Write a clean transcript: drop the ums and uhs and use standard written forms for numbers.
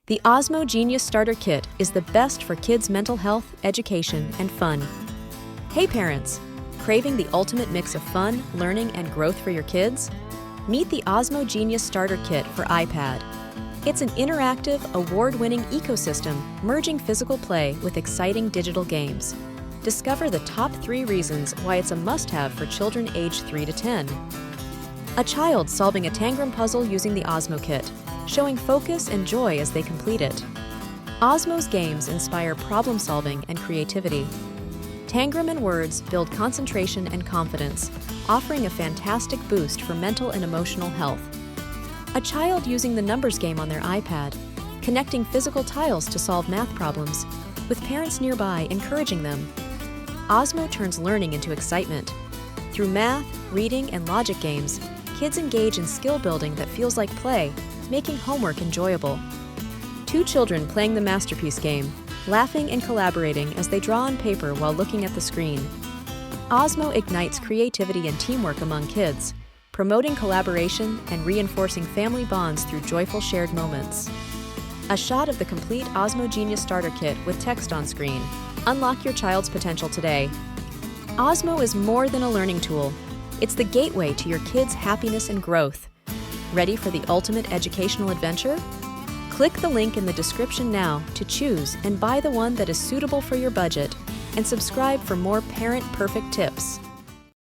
The Osmo Genius Starter Kit is the best for kids' mental health, education, and fun. Hey parents! Craving the ultimate mix of fun, learning, and growth for your kids? Meet the Osmo Genius Starter Kit for iPad. It's an interactive, award-winning ecosystem merging physical play with exciting digital games. Discover the top 3 reasons why it's a must-have for children aged 3 to 10. A child solving a Tangram puzzle using the Osmo Kit, showing focus and joy as they complete it. Osmo's games inspire problem-solving and creativity. Tangram and words build concentration and confidence, offering a fantastic boost for mental and emotional health. A child using the numbers game on their iPad, connecting physical tiles to solve math problems, with parents nearby encouraging them. Osmo turns learning into excitement. Through math, reading, and logic games, kids engage in skill building that feels like play, making homework enjoyable. 2 children playing the masterpiece game, laughing and collaborating as they draw on paper while looking at the screen. Osmo ignites creativity and teamwork among kids, promoting collaboration and reinforcing family bonds through joyful shared moments. A shot of the complete Osmo Genius Starter Kit with text on screen. Unlock your child's potential today. Osmo is more than a learning tool. It's the gateway to your kids' happiness and growth. Ready for the ultimate educational adventure? Click the link in the description now to choose and buy the one that is suitable for your budget, and subscribe for more parent-perfect tips.